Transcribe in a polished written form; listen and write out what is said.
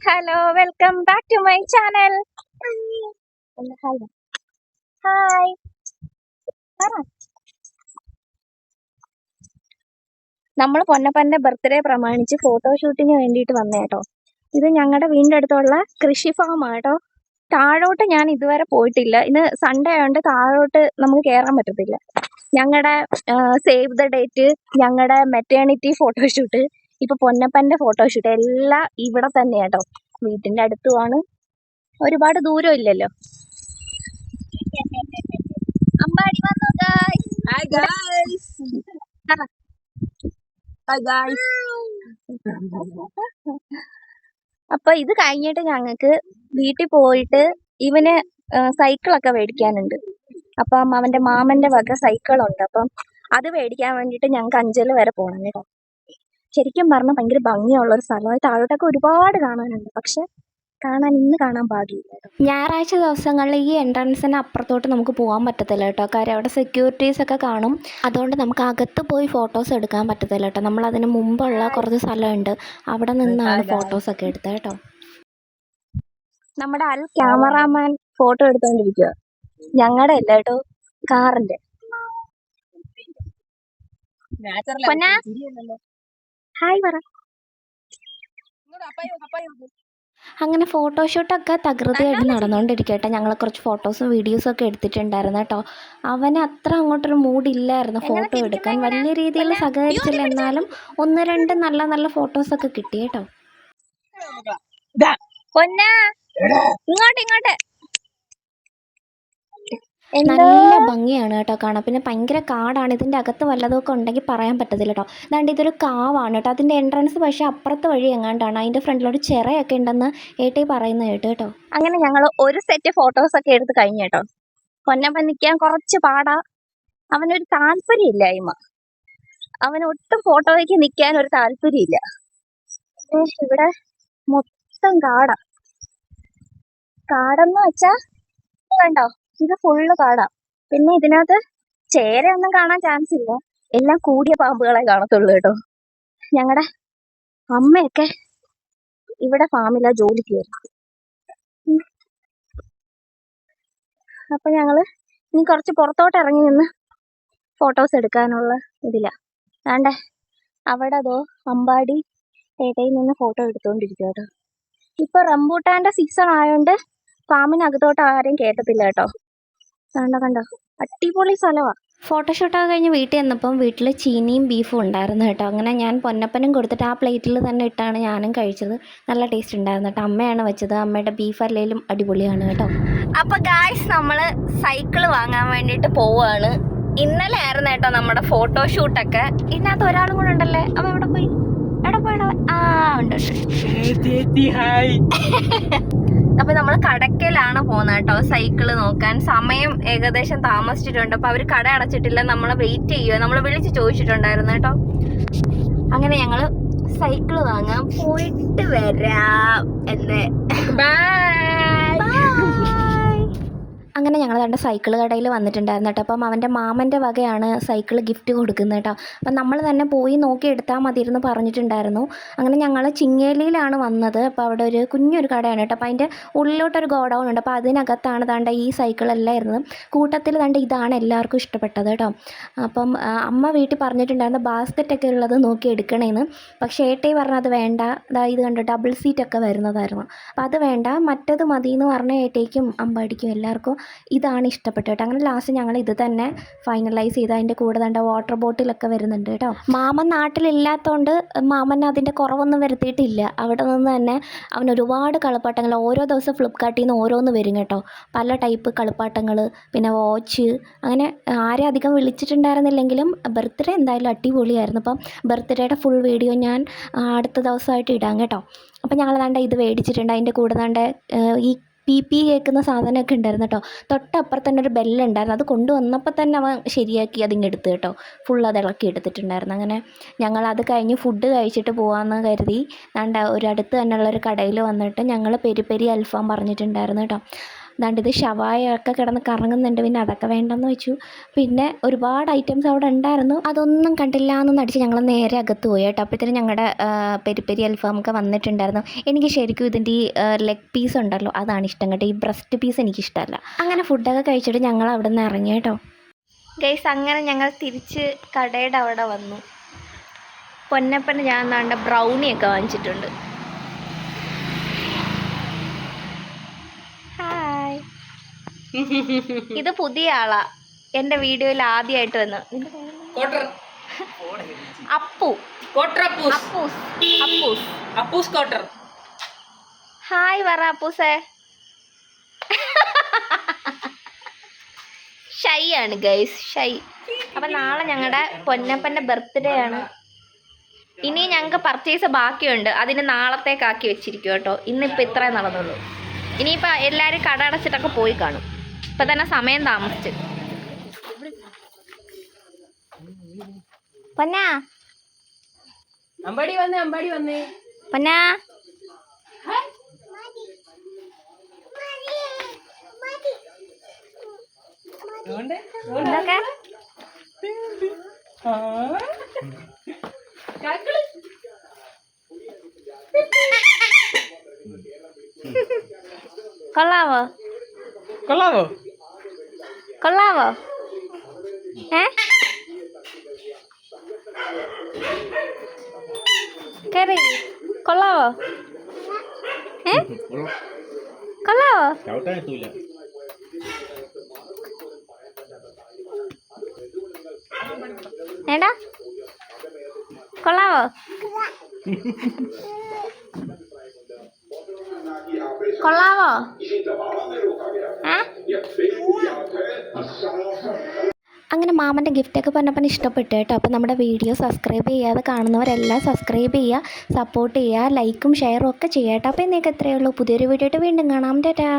Hello welcome back to my channel. Hi. നമ്മൾ പൊന്നപ്പന്റെ birthday പ്രമാണിച്ച് ഫോട്ടോഷൂട്ടിന് വേണ്ടിയിട്ട് വന്നേട്ടോ. ഇത് ഞങ്ങളുടെ വീടിൻ്റെ അടുത്തുള്ള കൃഷി ഫാമാട്ടോ. താഴോട്ട് ഞാൻ ഇതുവരെ പോയിട്ടില്ല. ഇന്ന് സൺഡേ ആയതുകൊണ്ട് താഴോട്ട് നമുക്ക് കയറാൻ പറ്റത്തില്ല. ഞങ്ങളുടെ സേവ് ദ ഡേറ്റ്, ഞങ്ങളുടെ മെറ്റേണിറ്റി ഫോട്ടോഷൂട്ട്, ഇപ്പൊ പൊന്നപ്പന്റെ ഫോട്ടോഷൂട്ട് എല്ലാം ഇവിടെ തന്നെയാട്ടോ. വീട്ടിന്റെ അടുത്തുമാണ്, ഒരുപാട് ദൂരം ഇല്ലല്ലോ. അമ്പാടി വന്നു guys. Hi guys. Hi guys. അപ്പൊ ഇത് കഴിഞ്ഞിട്ട് ഞങ്ങൾക്ക് വീട്ടിൽ പോയിട്ട് ഇവന് സൈക്കിളൊക്കെ മേടിക്കാനുണ്ട്. അപ്പം അവന്റെ മാമന്റെ വക സൈക്കിളുണ്ട്. അപ്പം അത് മേടിക്കാൻ വേണ്ടിയിട്ട് ഞങ്ങൾക്ക് അഞ്ചൽ വരെ പോകണം കേട്ടോ. ശരിക്കും പറഞ്ഞാൽ ഭയങ്കര ഭംഗിയുള്ള ഒരു സ്ഥലമാണ്. താഴോട്ടൊക്കെ ഒരുപാട് കാണാനുണ്ട്, പക്ഷെ ഇന്ന് കാണാൻ ഭാഗ്യമില്ല. ഞായറാഴ്ച ദിവസങ്ങളിൽ ഈ എൻട്രൻസിന് അപ്പുറത്തോട്ട് നമുക്ക് പോകാൻ പറ്റത്തില്ല കേട്ടോ. കാര്യം അവിടെ സെക്യൂരിറ്റീസ് ഒക്കെ കാണും. അതുകൊണ്ട് നമുക്ക് അകത്ത് പോയി ഫോട്ടോസ് എടുക്കാൻ പറ്റത്തില്ല കേട്ടോ. നമ്മൾ അതിന് മുമ്പുള്ള കുറച്ച് സ്ഥലമുണ്ട്, അവിടെ നിന്നാണ് ഫോട്ടോസ് ഒക്കെ എടുത്തത് കേട്ടോ. നമ്മുടെ ക്യാമറാമാൻ ഫോട്ടോ എടുത്തോണ്ടിരിക്കുക. ഞങ്ങളുടെ അല്ല കേട്ടോ, കാറിന്റെ. ഹായ് പറ. അങ്ങനെ ഫോട്ടോഷൂട്ടൊക്കെ തകൃതിയായിട്ട് നടന്നുകൊണ്ടിരിക്കട്ടെ. ഞങ്ങൾ കുറച്ച് ഫോട്ടോസും വീഡിയോസും ഒക്കെ എടുത്തിട്ടുണ്ടായിരുന്നു കേട്ടോ. അവന് അത്ര അങ്ങോട്ടൊരു മൂഡില്ലായിരുന്നു ഫോട്ടോ എടുക്കാൻ. വലിയ രീതിയിൽ സഹകരിച്ചില്ല, എന്നാലും ഒന്ന് രണ്ട് നല്ല നല്ല ഫോട്ടോസൊക്കെ കിട്ടി കേട്ടോ. ഇങ്ങോട്ട് നല്ല ഭംഗിയാണ് കേട്ടോ കാണാൻ. പിന്നെ ഭയങ്കര കാടാണ്. ഇതിൻ്റെ അകത്ത് വല്ലതൊക്കെ ഉണ്ടെങ്കിൽ പറയാൻ പറ്റത്തില്ല കേട്ടോ. അതാണ്ട് ഇതൊരു കാവാണ് കേട്ടോ. അതിൻ്റെ എൻട്രൻസ് പക്ഷേ അപ്പുറത്തെ വഴി എങ്ങാണ്ടാണ്. അതിൻ്റെ ഫ്രണ്ടിലൊരു ചിറയൊക്കെ ഉണ്ടെന്ന് ഏട്ടി പറയുന്നത് കേട്ടോ കേട്ടോ. അങ്ങനെ ഞങ്ങൾ ഒരു സെറ്റ് ഫോട്ടോസ് ഒക്കെ എടുത്ത് കഴിഞ്ഞു കേട്ടോ. പൊന്നപ്പൻ നിൽക്കാൻ കുറച്ച് പാടാ. അവനൊരു താല്പര്യമില്ലായ്മ. അവന് ഒട്ടും ഫോട്ടോയ്ക്ക് നിൽക്കാൻ ഒരു താല്പര്യമില്ല. ഇവിടെ മൊത്തം കാടെന്ന് വെച്ചാ കണ്ടോ, ഇത് ഫുള്ള് കാടാ. പിന്നെ ഇതിനകത്ത് ചേരയൊന്നും കാണാൻ ചാൻസ് ഇല്ല, എല്ലാം കൂടിയ പാമ്പുകളെ കാണത്തുള്ളൂ കേട്ടോ. ഞങ്ങളുടെ അമ്മയൊക്കെ ഇവിടെ ഫാമിലാ ജോലിക്ക് വരും. അപ്പൊ ഞങ്ങള് ഇനി കുറച്ച് പുറത്തോട്ട് ഇറങ്ങി നിന്ന് ഫോട്ടോസ് എടുക്കാനുള്ള ഇതില്ല. വേണ്ടേ അവിടെ അതോ അമ്പാടി ഏട്ടയിൽ നിന്ന് ഫോട്ടോ എടുത്തോണ്ടിരിക്കും കേട്ടോ. ഇപ്പൊ റംബൂട്ടാന്റെ സീസൺ ആയോണ്ട് ഫാമിനകത്തോട്ട് ആരെയും കേട്ടത്തില്ല കേട്ടോ. കണ്ടോ, അടിപൊളി സ്ഥലമാ. ഫോട്ടോഷൂട്ടൊക്കെ കഴിഞ്ഞ് വീട്ടിൽ വന്നപ്പം വീട്ടിൽ ചീനിയും ബീഫും ഉണ്ടായിരുന്നു കേട്ടോ. അങ്ങനെ ഞാൻ പൊന്നപ്പനും കൊടുത്തിട്ട് ആ പ്ലേറ്റിൽ തന്നെ ഇട്ടാണ് ഞാനും കഴിച്ചത്. നല്ല ടേസ്റ്റ് ഉണ്ടായിരുന്നു കേട്ടോ. അമ്മയാണ് വെച്ചത്. അമ്മയുടെ ബീഫ് അല്ലെങ്കിലും അടിപൊളിയാണ് കേട്ടോ. അപ്പൊ ഗായ്സ്, നമ്മള് സൈക്കിള് വാങ്ങാൻ വേണ്ടിയിട്ട് പോവാണ്. ഇന്നലെ ആയിരുന്നു കേട്ടോ നമ്മുടെ ഫോട്ടോഷൂട്ടൊക്കെ. ഇതിനകത്ത് ഒരാളും കൂടെ ഉണ്ടല്ലേ. അവ എവിടെ പോയി? ഉണ്ട്. അപ്പൊ നമ്മള് കടക്കലാണ് പോകുന്നത് കേട്ടോ സൈക്കിള് നോക്കാൻ. സമയം ഏകദേശം താമസിച്ചിട്ടുണ്ട്. അപ്പൊ അവര് കട അടച്ചിട്ടില്ല, നമ്മളെ വെയിറ്റ് ചെയ്യുക. നമ്മള് വിളിച്ച് ചോദിച്ചിട്ടുണ്ടായിരുന്നു കേട്ടോ. അങ്ങനെ ഞങ്ങള് സൈക്കിള് വാങ്ങാൻ പോയിട്ട് വരാം എന്ന്. അങ്ങനെ ഞങ്ങൾ രണ്ട് സൈക്കിൾ കടയിൽ വന്നിട്ടുണ്ടായിരുന്നു കേട്ടോ. അപ്പം അവൻ്റെ മാമൻ്റെ വകയാണ് സൈക്കിൾ ഗിഫ്റ്റ് കൊടുക്കുന്നത് കേട്ടോ. അപ്പം നമ്മൾ തന്നെ പോയി നോക്കി എടുത്താൽ മതിയെന്ന് പറഞ്ഞിട്ടുണ്ടായിരുന്നു. അങ്ങനെ ഞങ്ങൾ ചിങ്ങേലിയിലാണ് വന്നത്. അപ്പോൾ അവിടെ ഒരു കുഞ്ഞൊരു കടയാണ് കേട്ടോ. അപ്പോൾ അതിൻ്റെ ഉള്ളിലോട്ടൊരു ഗോഡൗൺ ഉണ്ട്. അപ്പോൾ അതിനകത്താണ് ദാണ്ട ഈ സൈക്കിളെല്ലാം ഇരുന്നത്. കൂട്ടത്തിൽ ദാണ്ട ഇതാണ് എല്ലാവർക്കും ഇഷ്ടപ്പെട്ടത് കേട്ടോ. അപ്പം അമ്മ വീട്ടിൽ പറഞ്ഞിട്ടുണ്ടായിരുന്നു ബാസ്ക്കറ്റൊക്കെ ഉള്ളത് നോക്കി എടുക്കണേന്ന്. പക്ഷേ ഏട്ടേ പറഞ്ഞത് വേണ്ട, ഇത് കണ്ടോ ഡബിൾ സീറ്റൊക്കെ വരുന്നതായിരുന്നു. അപ്പോൾ അത് വേണ്ട, മറ്റത് മതി എന്ന് പറഞ്ഞ ഏട്ടേക്കും അമ്പാടിക്കും എല്ലാവർക്കും ഇതാണ് ഇഷ്ടപ്പെട്ടു കേട്ടോ. അങ്ങനെ ലാസ്റ്റ് ഞങ്ങൾ ഇത് തന്നെ ഫൈനലൈസ് ചെയ്ത് അതിൻ്റെ കൂടെ തന്നെ വാട്ടർ ബോട്ടിലൊക്കെ വരുന്നുണ്ട് കേട്ടോ. മാമൻ നാട്ടിലില്ലാത്തതുകൊണ്ട് മാമൻ അതിൻ്റെ കുറവൊന്നും വരുത്തിയിട്ടില്ല. അവിടെ നിന്ന് തന്നെ അവൻ ഒരുപാട് കളിപ്പാട്ടങ്ങൾ ഓരോ ദിവസം ഫ്ലിപ്കാർട്ടിൽ നിന്ന് ഓരോന്ന് വരും കേട്ടോ. പല ടൈപ്പ് കളിപ്പാട്ടങ്ങൾ, പിന്നെ വാച്ച്, അങ്ങനെ ആരെ അധികം വിളിച്ചിട്ടുണ്ടായിരുന്നില്ലെങ്കിലും ബർത്ത്ഡേ എന്തായാലും അടിപൊളിയായിരുന്നു. അപ്പം ബർത്ത്ഡേയുടെ ഫുൾ വീഡിയോ ഞാൻ അടുത്ത ദിവസമായിട്ട് ഇടാം കേട്ടോ. അപ്പം ഞങ്ങൾ ദാണ്ട ഇത് മേടിച്ചിട്ടുണ്ട്. അതിൻ്റെ കൂടെ ദാണ്ട ഈ പി കേൾക്കുന്ന സാധനമൊക്കെ ഉണ്ടായിരുന്നു കേട്ടോ. തൊട്ടപ്പുറത്ത് തന്നെ ഒരു ബെല്ലുണ്ടായിരുന്നു. അത് കൊണ്ടുവന്നപ്പോൾ തന്നെ അവൻ ശരിയാക്കി അതിങ്ങെടുത്ത് കേട്ടോ. ഫുൾ അത് ഇളക്കി എടുത്തിട്ടുണ്ടായിരുന്നു. അങ്ങനെ ഞങ്ങളത് കഴിഞ്ഞ് ഫുഡ് കഴിച്ചിട്ട് പോകാമെന്ന് കരുതി ഒരു അടുത്ത് തന്നെയുള്ളൊരു കടയിൽ വന്നിട്ട് ഞങ്ങൾ പെരി പെരി അൽഫാം പറഞ്ഞിട്ടുണ്ടായിരുന്നു കേട്ടോ. ദാണ്ട് ഇത് ഷവായൊക്കെ കിടന്ന് കറങ്ങുന്നുണ്ട്. പിന്നെ അതൊക്കെ വേണ്ടെന്ന് വെച്ചു. പിന്നെ ഒരുപാട് ഐറ്റംസ് അവിടെ ഉണ്ടായിരുന്നു. അതൊന്നും കണ്ടില്ല എന്ന് നടിച്ച് ഞങ്ങൾ നേരെ അകത്ത് പോയി കേട്ടോ. അപ്പോഴത്തേനും ഞങ്ങളുടെ പെരി പെരി അൽഫാമൊക്കെ വന്നിട്ടുണ്ടായിരുന്നു. എനിക്ക് ശരിക്കും ഇതിൻ്റെ ഈ ലെഗ് പീസ് ഉണ്ടല്ലോ അതാണ് ഇഷ്ടം കേട്ടോ. ഈ ബ്രസ്റ്റ് പീസ് എനിക്കിഷ്ടമല്ല. അങ്ങനെ ഫുഡൊക്കെ കഴിച്ചിട്ട് ഞങ്ങൾ അവിടെ നിന്ന് ഇറങ്ങി കേട്ടോ. ഗൈസ് അങ്ങനെ ഞങ്ങൾ തിരിച്ച് കടയുടെ അവിടെ വന്നു. പൊന്നപ്പന് ഞാൻ നാണ്ട ബ്രൗണിയൊക്കെ വാങ്ങിച്ചിട്ടുണ്ട്. ഹായ്, ഇത് പുതിയ ആളാ എൻ്റെ വീഡിയോയിൽ ആദ്യമായിട്ട് വന്നു. അപ്പു അപ്പൂസ് ഹായ് പറ അപ്പൂസേ. ഷൈ ആണ് ഗൈസ്, ഷൈ. അപ്പം നാളെ ഞങ്ങളുടെ പൊന്നപ്പൻ്റെ ബർത്ത്ഡേ ആണ്. ഇനി ഞങ്ങൾക്ക് പർച്ചേസ് ബാക്കിയുണ്ട്, അതിന് നാളത്തേക്കാക്കി വെച്ചിരിക്കും കേട്ടോ. ഇന്നിപ്പോൾ ഇത്രേ നടന്നുള്ളൂ. ഇനിയിപ്പോൾ എല്ലാവരും കട അടച്ചിട്ടൊക്കെ പോയി കാണും. ഇപ്പം തന്നെ സമയം താമസിച്ച്. പൊന്നാ അമ്പാടി വന്നേ പൊന്നാ എന്തൊക്കെ കൊള്ളാവോ കേറി കൊള്ളാവോ കൊള്ളാവോ ഏടാ കൊള്ളാവോ കൊള്ളാവോ അങ്ങനെ മാമൻ്റെ ഗിഫ്റ്റൊക്കെ പറഞ്ഞപ്പോൾ ഇഷ്ടപ്പെട്ടു കേട്ടോ. അപ്പോൾ നമ്മുടെ വീഡിയോ സബ്സ്ക്രൈബ് ചെയ്യാതെ കാണുന്നവരെല്ലാം സബ്സ്ക്രൈബ് ചെയ്യുക, സപ്പോർട്ട് ചെയ്യുക, ലൈക്കും ഷെയറും ഒക്കെ ചെയ്യാം കേട്ടോ. അപ്പോൾ ഇന്നേക്ക് എത്രയേ ഉള്ളൂ. പുതിയൊരു വീഡിയോ ആയിട്ട് വീണ്ടും കാണാം. ടാറ്റാ.